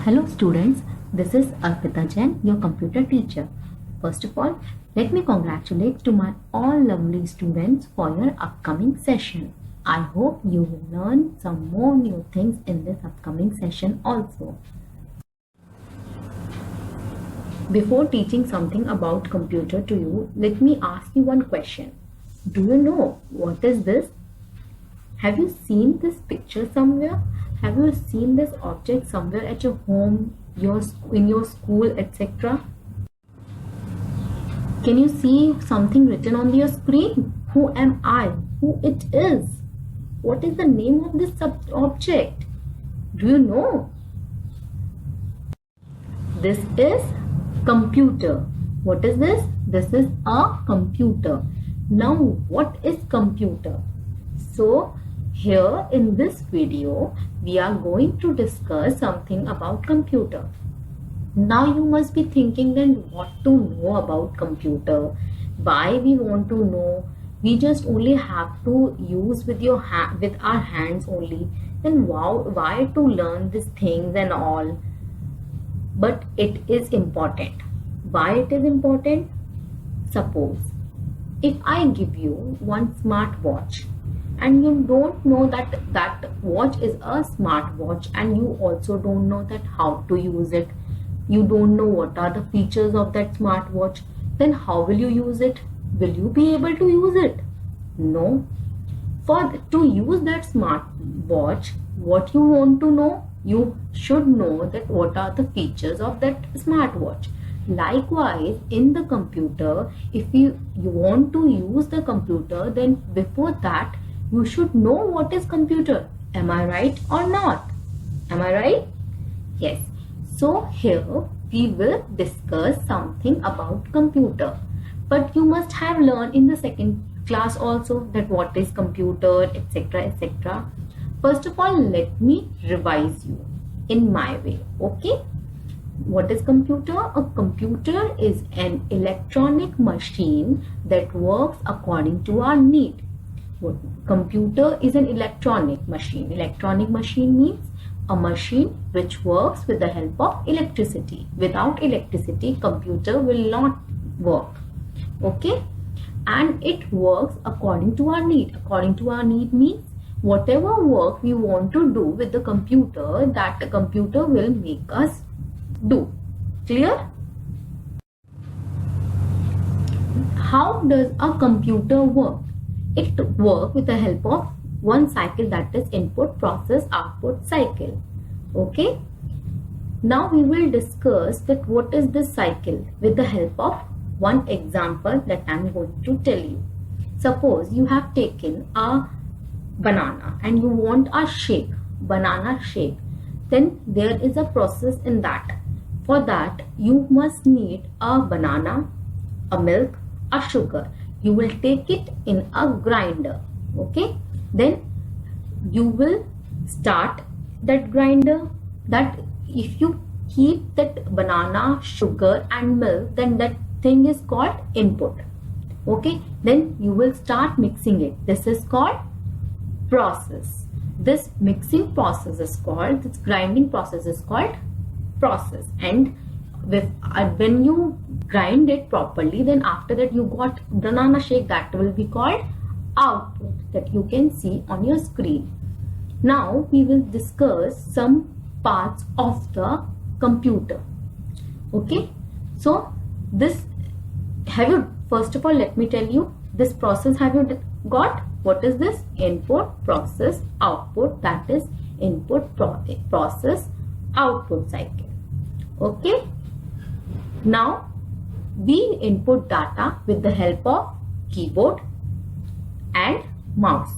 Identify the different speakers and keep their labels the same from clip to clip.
Speaker 1: Hello students, this is Arpita Jain, your computer teacher. First of all, let me congratulate to my all lovely students for your upcoming session. I hope you will learn some more new things in this upcoming session also. Before teaching something about computer to you, let me ask you one question. Do you know what is this? Have you seen this picture somewhere? Have you seen this object somewhere at your home, in your school, etc.? Can you see something written on your screen? Who am I? Who it is? What is the name of this object? Do you know? This is computer. What is this? This is a computer. Now, what is computer? So, here in this video, we are going to discuss something about computer. Now you must be thinking then what to know about computer, why we want to know. We just only have to use with our hands only. Then why to learn these things and all? But it is important. Why it is important? Suppose if I give you one smartwatch, and you don't know that watch is a smartwatch, and you also don't know that how to use it, you don't know what are the features of that smartwatch, then how will you use it? Will you be able to use it? No. To use that smartwatch, what you want to know? You should know that what are the features of that smartwatch. Likewise, in the computer, if you want to use the computer, then before that you should know what is computer. Am I right or not? Am I right? Yes. So here we will discuss something about computer. But you must have learned in the second class also that what is computer, etc., etc. First of all, let me revise you in my way. Okay? What is computer? A computer is an electronic machine that works according to our need. Computer is an electronic machine. Electronic machine means a machine which works with the help of electricity. Without electricity, computer will not work. Okay? And it works according to our need. According to our need means whatever work we want to do with the computer, that the computer will make us do. Clear? How does a computer work? It works with the help of one cycle, that is input, process, output cycle. Okay. Now we will discuss that what is this cycle with the help of one example that I am going to tell you. Suppose you have taken a banana and you want a shake, banana shake. Then there is a process in that. For that you must need a banana, a milk, a sugar. You will take it in a grinder. Okay. Then you will start that grinder. That if you keep that banana, sugar and milk, then that thing is called input. Okay. Then you will start mixing it. This is called process. This mixing process is called, this grinding process is called process. And when you grind it properly, then after that you got banana shake, that will be called output, that you can see on your screen. Now we will discuss some parts of the computer. Okay. So first of all, let me tell you, this process have you got? What is this? Input, process, output, that is input, process, output cycle. Okay. Now we input data with the help of keyboard and mouse.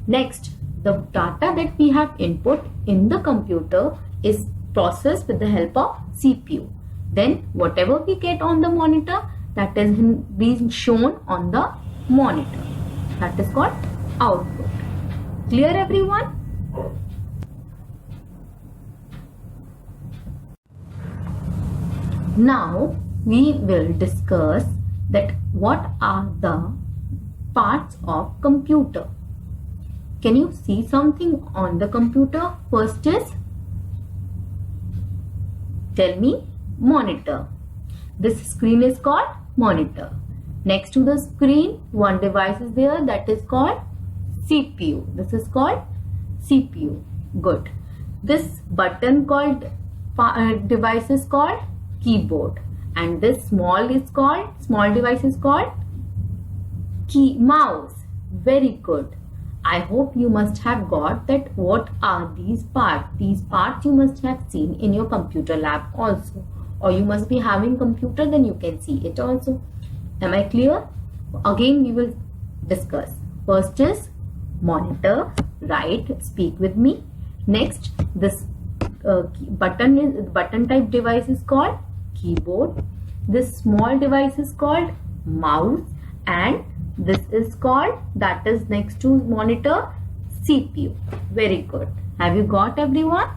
Speaker 1: Next, the data that we have input in the computer is processed with the help of CPU. Then whatever we get on the monitor, that is being shown on the monitor. That is called output. Clear, everyone? Now we will discuss that what are the parts of computer. Can you see something on the computer? First is Tell me. Monitor. This screen is called monitor. Next to the screen, one device is there, that is called CPU. This is called CPU. Good. This button called device is called keyboard, and this small device is called mouse. Very good. I hope you must have got that what are these parts. These parts you must have seen in your computer lab also, or you must be having computer, then you can see it also. Am I clear? Again we will discuss. First is monitor, right? Speak with me. Next, this button type device is called keyboard. This small device is called mouse, and this is called, that is next to monitor, CPU. Very good. Have you got, everyone?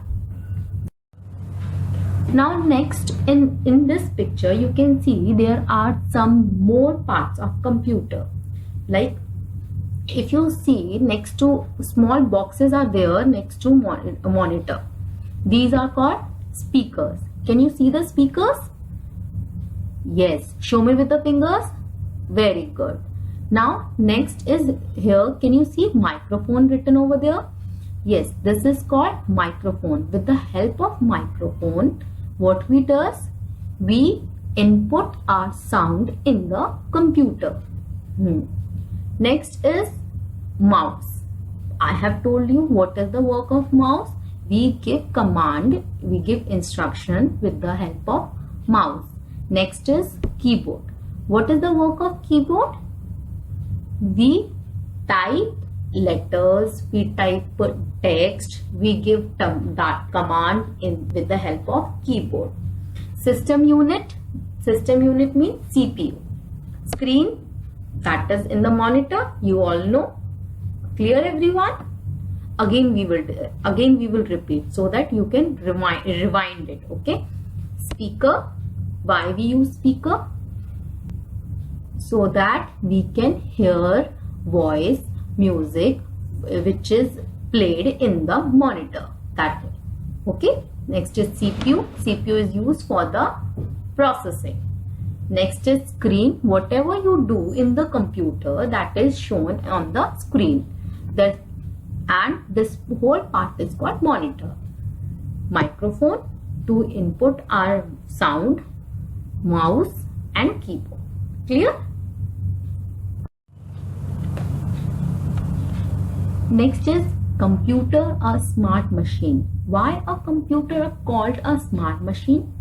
Speaker 1: Now next, in this picture you can see there are some more parts of computer. Like if you see, next to small boxes are there next to monitor. These are called speakers. Can you see the speakers? Yes. Show me with the fingers. Very good. Now next is here. Can you see microphone written over there? Yes, this is called microphone. With the help of microphone, what we does? We input our sound in the computer. Next is mouse. I have told you what is the work of mouse. We give command, we give instruction with the help of mouse. Next is keyboard. What is the work of keyboard? We type letters, we type text, we give that command with the help of keyboard. System unit means CPU. Screen, that is in the monitor, you all know. Clear, everyone? Again we will repeat so that you can rewind it. Okay. Speaker. Why we use speaker? So that we can hear voice, music which is played in the monitor. That way. Okay. Next is CPU. CPU is used for the processing. Next is screen. Whatever you do in the computer, that is shown on the screen. And this whole part is called monitor. Microphone to input our sound, mouse and keyboard. Clear? Next is computer, a smart machine. Why a computer called a smart machine?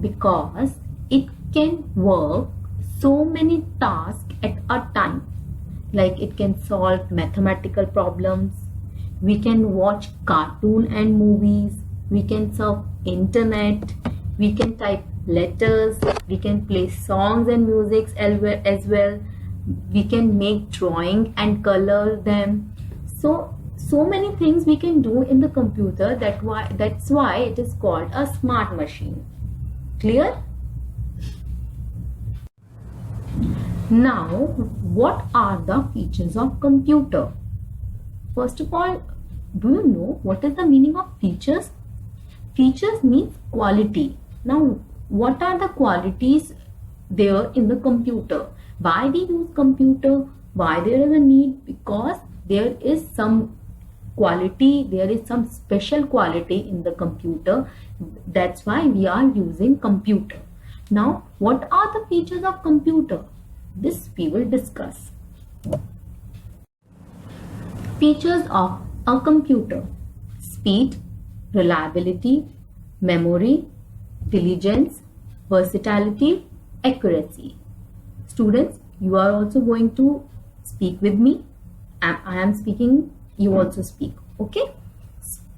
Speaker 1: Because it can work so many tasks at a time. Like it can solve mathematical problems, we can watch cartoon and movies, we can surf internet, we can type letters, we can play songs and music as well, we can make drawing and color them. So many things we can do in the computer. That's why it is called a smart machine. Clear? Now, what are the features of computer? First of all, do you know what is the meaning of features? Features means quality. Now, what are the qualities there in the computer? Why we use computer? Why there is a need? Because there is some quality, there is some special quality in the computer. That's why we are using computer. Now, what are the features of computer? This we will discuss. Features of a computer: speed, reliability, memory, diligence, versatility, accuracy. Students, you are also going to speak with me. I am speaking, you also speak. Okay.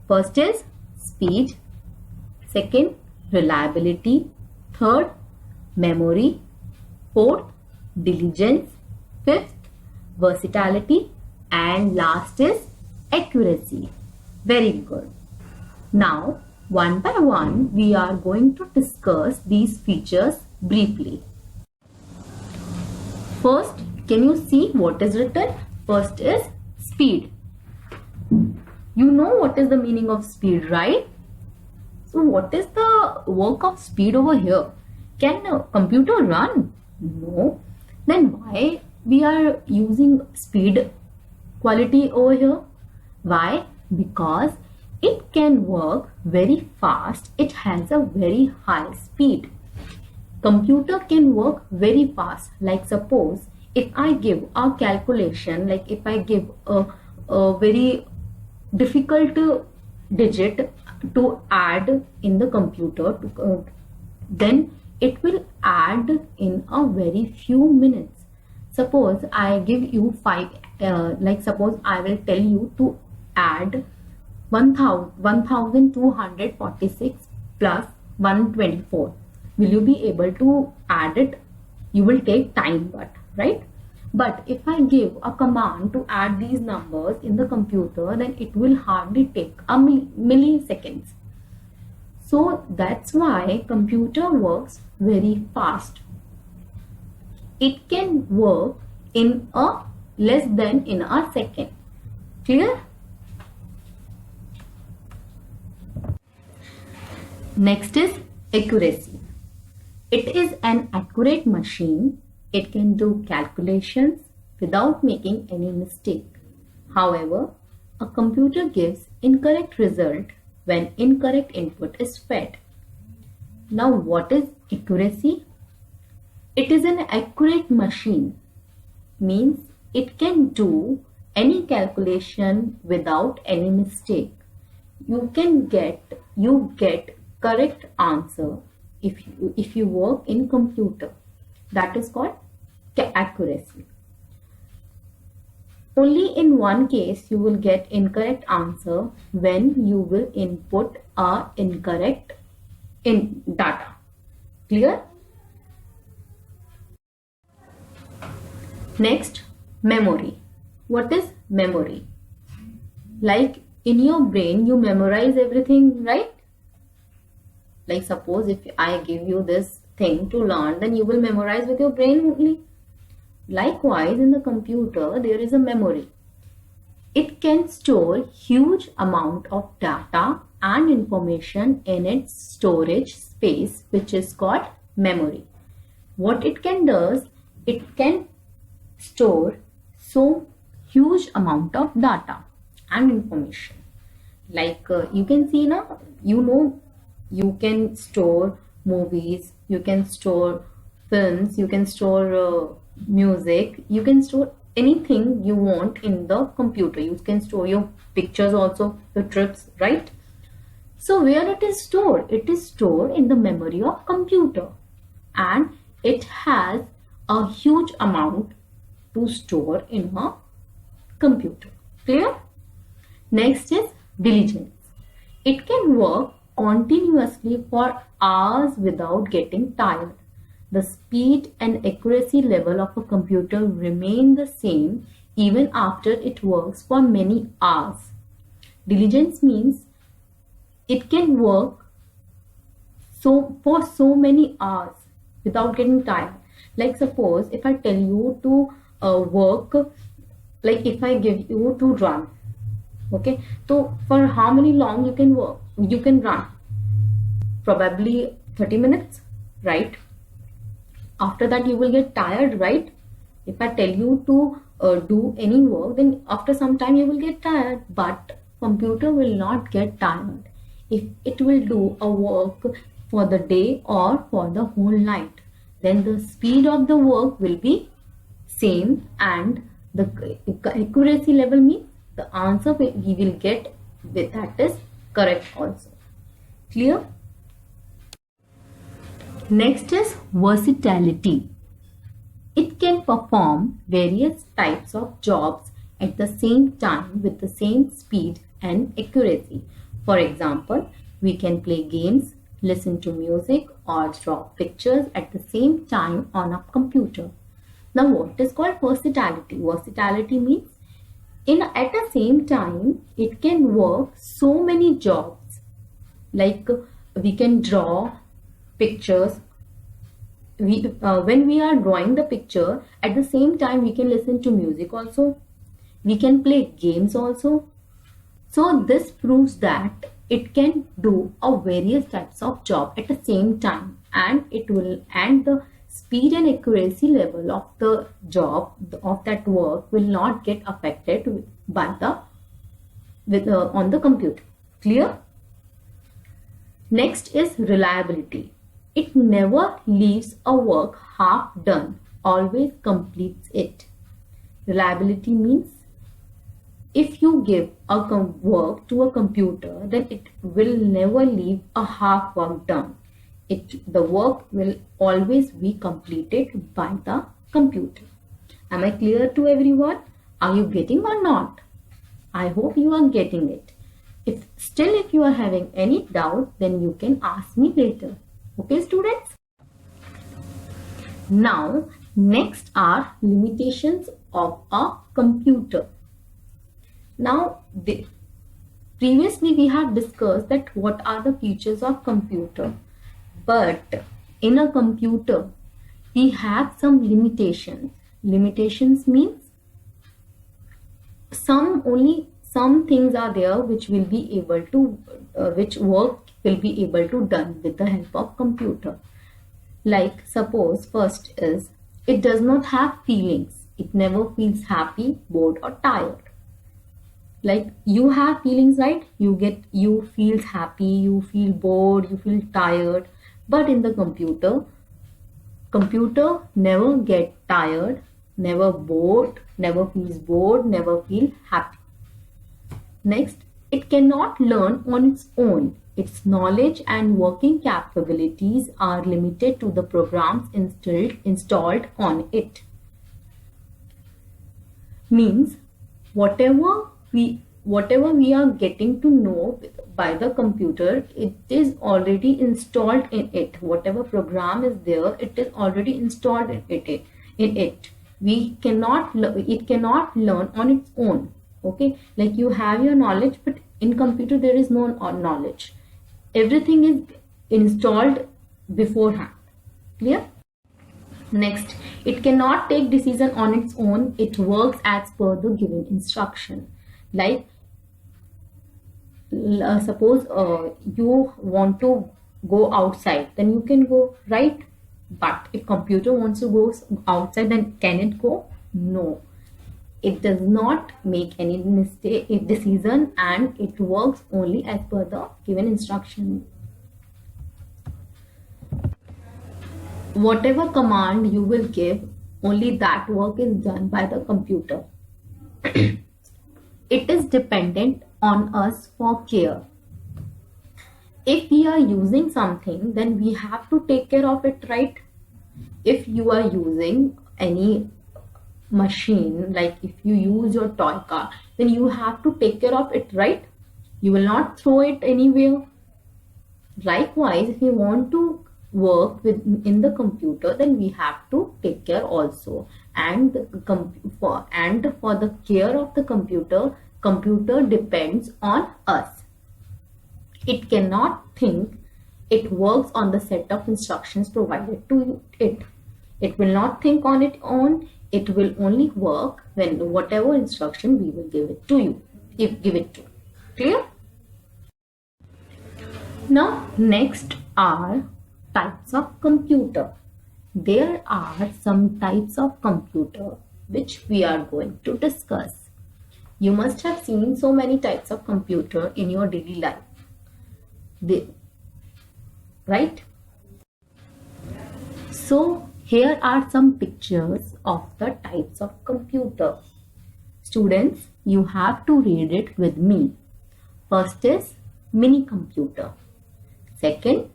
Speaker 1: First is speed. Second, reliability. Third, memory. Fourth, diligence. Fifth, versatility. And last is accuracy. Very good. Now, one by one, we are going to discuss these features briefly. First, can you see what is written? First is speed. You know what is the meaning of speed, right? So what is the work of speed over here? Can a computer run? No. Then why we are using speed quality over here? Why? Because it can work very fast. It has a very high speed. Computer can work very fast. Like suppose if I give a calculation, like if I give a very difficult digit to add in the computer, then it will add in a very few minutes. Suppose I give you like suppose I will tell you to add 1246 plus 124. Will you be able to add it? You will take time, right? But if I give a command to add these numbers in the computer, then it will hardly take a milliseconds. So that's why computer works very fast. It can work in a less than in a second. Clear? Next is accuracy. It is an accurate machine. It can do calculations without making any mistake. However, a computer gives incorrect result when incorrect input is fed. Now what is accuracy? It is an accurate machine. Means it can do any calculation without any mistake. You get correct answer if you work in computer. That is called accuracy. Only in one case you will get incorrect answer, when you will input a incorrect data. Clear? Next, memory. What is memory? Like in your brain you memorize everything, right? Like suppose if I give you this thing to learn, then you will memorize with your brain only. Likewise, in the computer there is a memory. It can store huge amount of data and information in its storage space, which is called memory. What it can do, it can store so huge amount of data and information. Like you can see now, you can store movies, you can store films, you can store music, you can store anything you want in the computer. You can store your pictures also, your trips, right? So where it is stored? It is stored in the memory of computer, and it has a huge amount to store in a computer. Clear? Next is diligence. It can work continuously for hours without getting tired. The speed and accuracy level of a computer remain the same even after it works for many hours. Diligence means it can work for so many hours without getting tired. Like suppose if I tell you to work, like if I give you to run, okay, so for how many long you can work, you can run? Probably 30 minutes, right? After that you will get tired, right? If I tell you to do any work, then after some time you will get tired, but computer will not get tired if it will do a work for the day or for the whole night. Then the speed of the work will be same, and the accuracy level means the answer we will get with that is correct also. Clear? Next is versatility. It can perform various types of jobs at the same time with the same speed and accuracy. For example, we can play games, listen to music, or draw pictures at the same time on a computer. Now what is called versatility? Versatility means at the same time it can work so many jobs. Like we can draw pictures. When we are drawing the picture, at the same time we can listen to music also. We can play games also. So this proves that it can do a various types of job at the same time, and the speed and accuracy level of the job of that work will not get affected by on the computer. Clear? Next is reliability. It never leaves a work half done, always completes it. Reliability means if you give a work to a computer, then it will never leave a half work done. The work will always be completed by the computer. Am I clear to everyone? Are you getting or not? I hope you are getting it. If you are having any doubt, then you can ask me later. Okay, students? Now, next are limitations of a computer. Now, previously we have discussed that what are the features of computer. But in a computer, we have some limitations. Limitations means some things are there which will be able to, which work will be able to done with the help of computer. Like suppose first is, it does not have feelings. It never feels happy, bored or tired. Like you have feelings, right? You feel happy, you feel bored, you feel tired. But in the computer never get tired, never bored, never feels bored, never feel happy. Next, it cannot learn on its own. Its knowledge and working capabilities are limited to the programs installed on it. Means whatever we are getting to know by the computer, it is already installed in it. Whatever program is there, it is already installed in it. It cannot learn on its own. Okay, like you have your knowledge, but in computer there is no knowledge. Everything is installed beforehand. Clear? Next, it cannot take decision on its own. It works as per the given instruction. Like suppose you want to go outside, then you can go, right? But if computer wants to go outside, then can it go? No. It does not make any decision, and it works only as per the given instruction. Whatever command you will give, only that work is done by the computer. It is dependent on us for care. If we are using something, then we have to take care of it, right? If you are using any machine, like if you use your toy car, then you have to take care of it, right? You will not throw it anywhere. Likewise, if you want to work in the computer, then we have to take care also. And for the care of the computer depends on us. It cannot think. It works on the set of instructions provided to it. It will not think on its own. It will only work when whatever instruction we will give it to you. Give it to. Clear? Now, next are types of computer. There are some types of computer which we are going to discuss. You must have seen so many types of computer in your daily life. Right? So, here are some pictures of the types of computer. Students, you have to read it with me. First is mini computer. Second,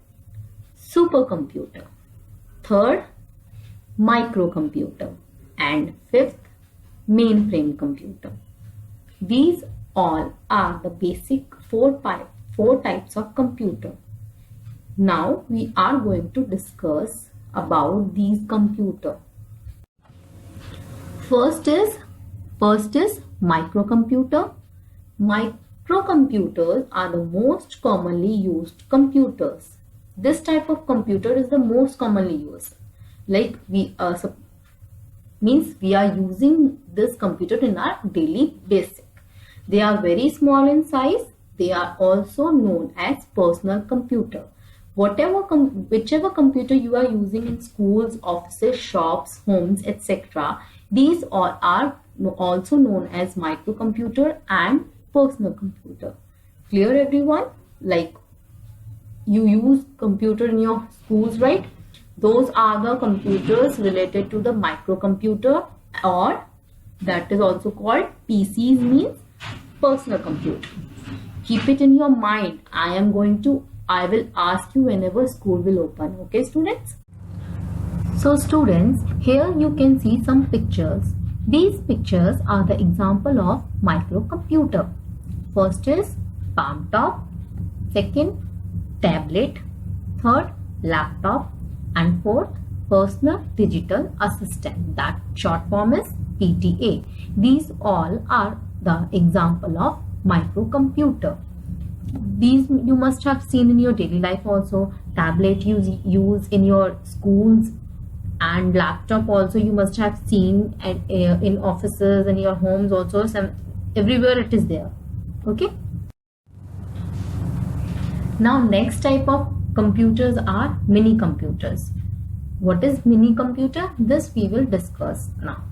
Speaker 1: supercomputer. Third, microcomputer. And fifth, mainframe computer. These all are the basic four types of computer. Now we are going to discuss about these computer. First is microcomputer. Microcomputers are the most commonly used computers. This type of computer is the most commonly used. Like we are using this computer in our daily basic. They are very small in size They are also known as personal computer. Whichever computer you are using in schools, offices, shops, homes, etc., these all are also known as microcomputer and personal computer. Clear, everyone? Like, you use computer in your schools, right? Those are the computers related to the microcomputer, or that is also called PCs, means personal computer. Keep it in your mind. I will ask you whenever school will open. Okay, students? So students, here you can see some pictures. These pictures are the example of microcomputer. First is palm top, second tablet, third laptop, and fourth personal digital assistant. That short form is PDA. These all are the example of microcomputer. These you must have seen in your daily life also. Tablet you use in your schools, and laptop also you must have seen in offices and your homes also. Everywhere it is there. Okay. Now next type of computers are mini computers. What is mini computer? This we will discuss now.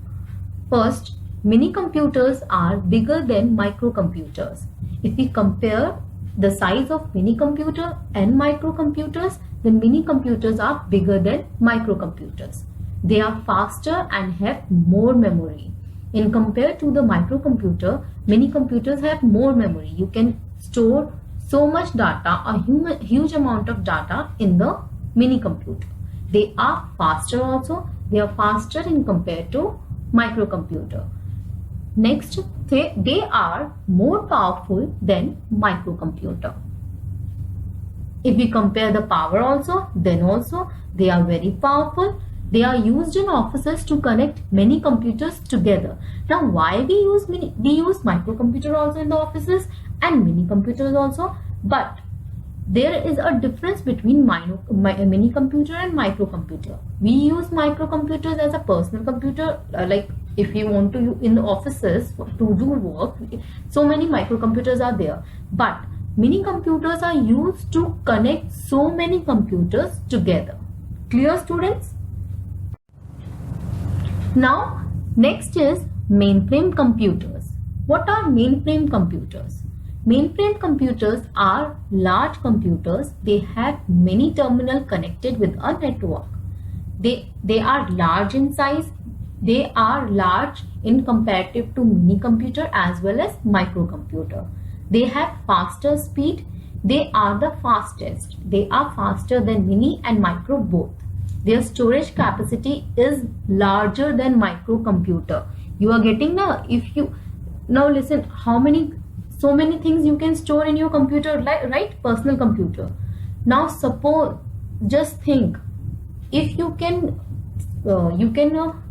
Speaker 1: First, mini computers are bigger than microcomputers. If we compare the size of mini computer and microcomputers, then mini computers are bigger than microcomputers. They are faster and have more memory. In compared to the microcomputer, mini computers have more memory. You can store so much data, a huge amount of data in the mini computer. They are faster also. They are faster in compared to microcomputer. Next, they are more powerful than microcomputer. If we compare the power also, then also they are very powerful. They are used in offices to connect many computers together. Now, why we use microcomputer also in the offices and mini computers also? But there is a difference between mini computer and microcomputer. We use microcomputers as a personal computer, like if you want to in the offices to do work, so many microcomputers are there. But mini computers are used to connect so many computers together. Clear, students? Now, next is mainframe computers. What are mainframe computers? Mainframe computers are large computers. They have many terminals connected with a network. They are large in size. They are large in comparative to mini computer as well as microcomputer. They have faster speed. They are the fastest. They are faster than mini and micro both. Their storage capacity is larger than microcomputer. You are getting now. Now listen, so many things you can store in your computer, right? Personal computer. Now suppose, just think, if you can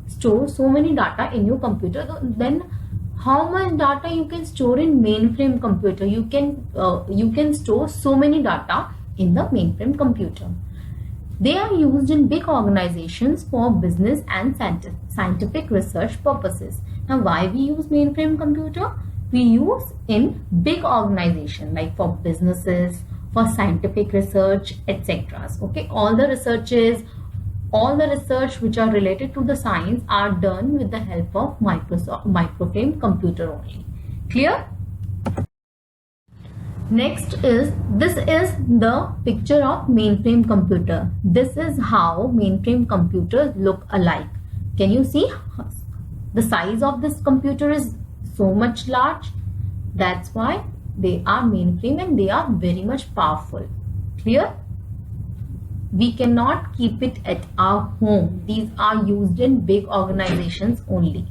Speaker 1: store so many data in your computer, then how much data you can store in mainframe computer? You can store so many data in the mainframe computer. They are used in big organizations for business and scientific research purposes. Now, why we use mainframe computer? We use in big organization, like for businesses, for scientific research, etc. Okay, all the research which are related to the science are done with the help of microframe computer only. Clear? Next is, this is the picture of mainframe computer. This is how mainframe computers look alike. Can you see? The size of this computer is so much large. That's why they are mainframe and they are very much powerful. Clear? We cannot keep it at our home. These are used in big organizations only.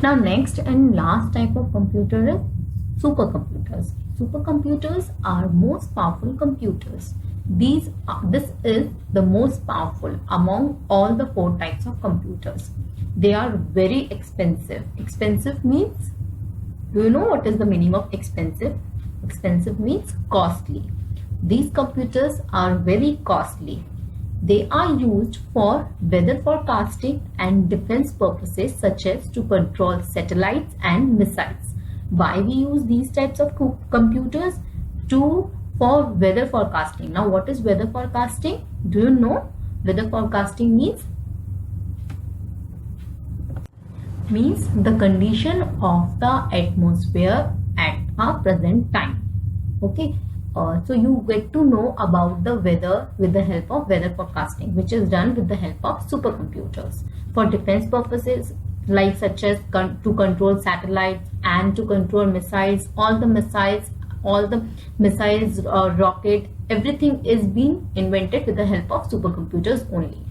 Speaker 1: Now next and last type of computer is supercomputers. Supercomputers are most powerful computers. This is the most powerful among all the 4 types of computers. They are very expensive. Expensive means, do you know what is the meaning of expensive? Expensive means costly. These computers are very costly. They are used for weather forecasting and defense purposes, such as to control satellites and missiles. Why we use these types of computers? For weather forecasting. Now what is weather forecasting? Do you know? Weather forecasting means the condition of the atmosphere at a present time. Okay, so you get to know about the weather with the help of weather forecasting, which is done with the help of supercomputers for defense purposes, like such as to control satellites and to control missiles. All the missiles, rocket, everything is being invented with the help of supercomputers only.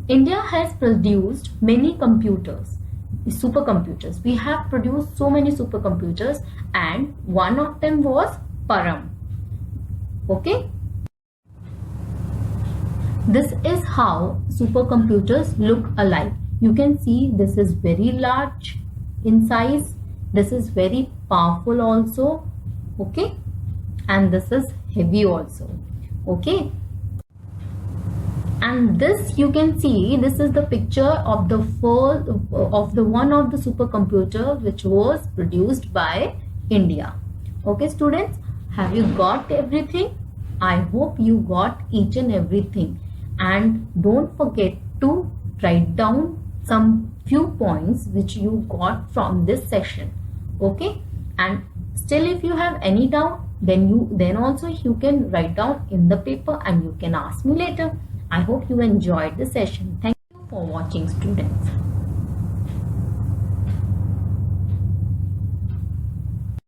Speaker 1: India has produced many supercomputers. We have produced so many supercomputers, and one of them was Param. Okay, this is how supercomputers look alike. You can see this is very large in size, this is very powerful also, okay, and this is heavy also, okay. And this, you can see, this is the picture of the one of the supercomputer which was produced by India. Okay students, have you got everything? I hope you got each and everything, and don't forget to write down some few points which you got from this session. Okay, and still if you have any doubt, then also you can write down in the paper and you can ask me later. I hope you enjoyed the session. Thank you for watching, students.